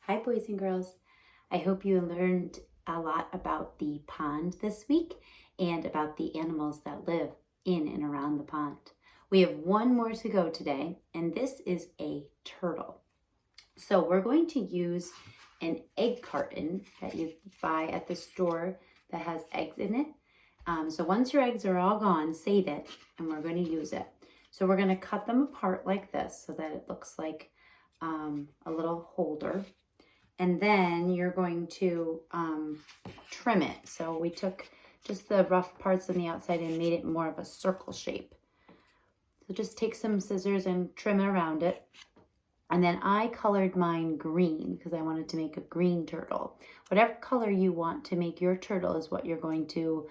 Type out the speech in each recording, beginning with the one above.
Hi, boys and girls. I hope you learned a lot about the pond this week and about the animals that live in and around the pond. We have one more to go today, and this is a turtle. So we're going to use an egg carton that you buy at the store that has eggs in it. So once your eggs are all gone, save it, and we're going to use it. So we're going to cut them apart like this so that it looks like a little holder. And then you're going to trim it. So we took just the rough parts on the outside and made it more of a circle shape. So just take some scissors and trim it around it. And then I colored mine green because I wanted to make a green turtle. Whatever color you want to make your turtle is what you're going to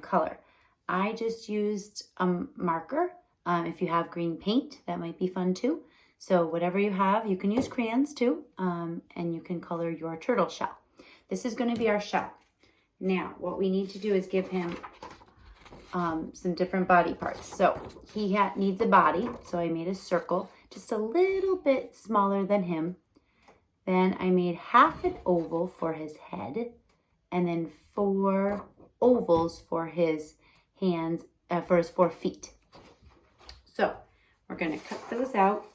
color. I just used a marker. If you have green paint, that might be fun too. So whatever you have, you can use crayons too, and you can color your turtle shell. This is going to be our shell. Now, what we need to do is give him some different body parts. So he needs a body, so I made a circle, just a little bit smaller than him. Then I made half an oval for his head, and then 4 ovals for his hands, for his 4 feet. So we're going to cut those out.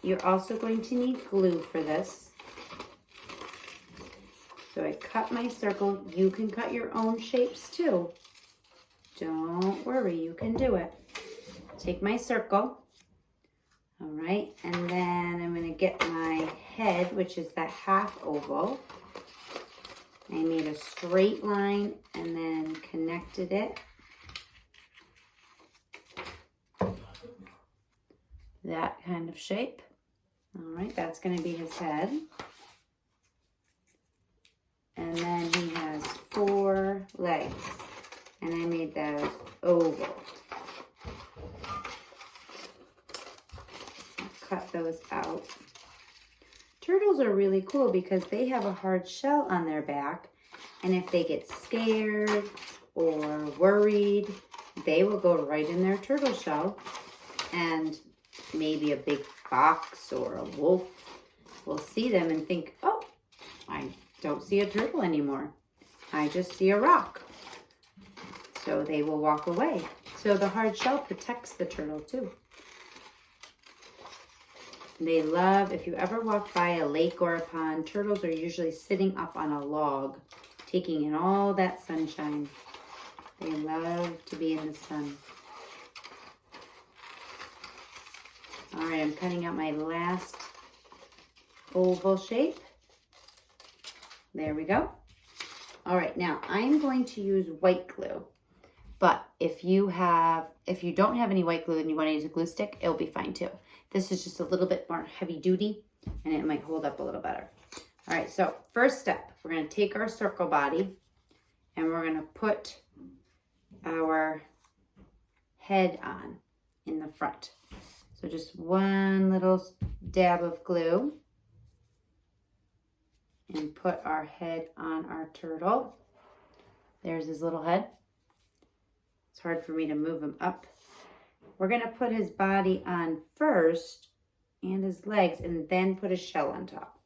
You're also going to need glue for this. So I cut my circle. You can cut your own shapes too. Don't worry, you can do it. Take my circle. All right, and then I'm going to get my head, which is that half oval. I made a straight line and then connected it. That kind of shape. All right, that's going to be his head. And then he has 4 legs, and I made those oval. Cut those out. Turtles are really cool because they have a hard shell on their back, and if they get scared or worried, they will go right in their turtle shell, and maybe a big fox or a wolf will see them and think, oh, I don't see a turtle anymore. I just see a rock. So they will walk away. So the hard shell protects the turtle too. They love, if you ever walk by a lake or a pond, turtles are usually sitting up on a log, taking in all that sunshine. They love to be in the sun. All right, I'm cutting out my last oval shape. There we go. All right, now I'm going to use white glue. But if you don't have any white glue and you want to use a glue stick, it'll be fine too. This is just a little bit more heavy duty and it might hold up a little better. All right, so first step, we're going to take our circle body and we're going to put our head on in the front. So just one little dab of glue and put our head on our turtle. There's his little head. It's hard for me to move him up. We're going to put his body on first and his legs and then put a shell on top.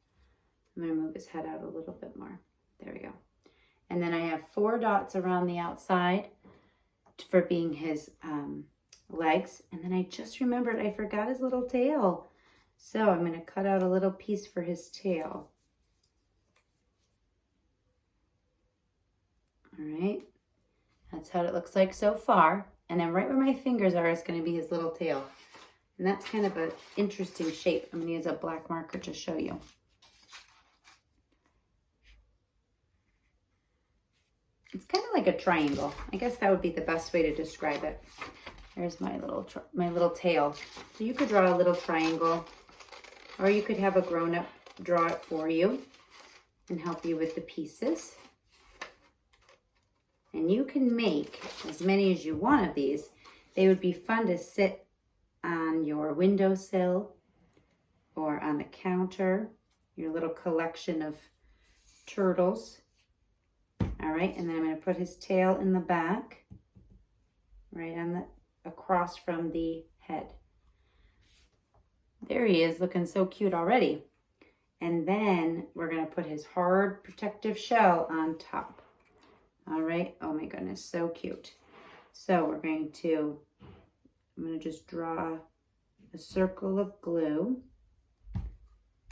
I'm going to move his head out a little bit more. There we go. And then I have 4 dots around the outside for being his legs. And then I just remembered I forgot his little tail. So I'm going to cut out a little piece for his tail. All right. That's how it looks like so far. And then right where my fingers are is going to be his little tail. And that's kind of an interesting shape. I'm going to use a black marker to show you. It's kind of like a triangle. I guess that would be the best way to describe it. There's my little tail. So you could draw a little triangle, or you could have a grown-up draw it for you and help you with the pieces. And you can make as many as you want of these. They would be fun to sit on your windowsill or on the counter, your little collection of turtles. All right, and then I'm going to put his tail in the back, right on across from the head. There he is, looking so cute already. And then we're going to put his hard protective shell on top. All right. Oh my goodness, so cute. So I'm going to just draw a circle of glue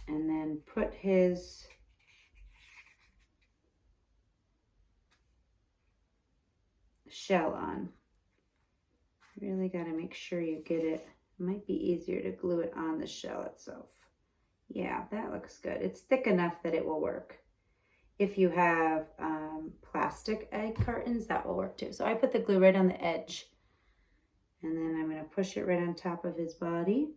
and then put his shell on. Really got to make sure you get it. It might be easier to glue it on the shell itself. Yeah, that looks good. It's thick enough that it will work. If you have plastic egg cartons, that will work too. So I put the glue right on the edge. And then I'm going to push it right on top of his body.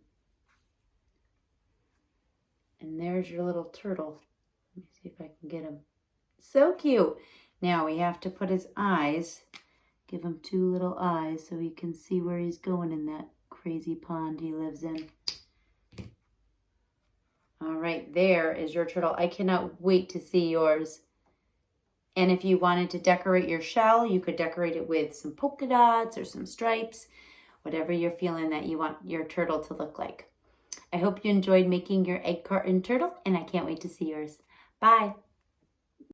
And there's your little turtle. Let me see if I can get him. So cute. Now we have to put his eyes, give him 2 little eyes so he can see where he's going in that crazy pond he lives in. All right, there is your turtle. I cannot wait to see yours. And if you wanted to decorate your shell, you could decorate it with some polka dots or some stripes, whatever you're feeling that you want your turtle to look like. I hope you enjoyed making your egg carton turtle, and I can't wait to see yours. Bye.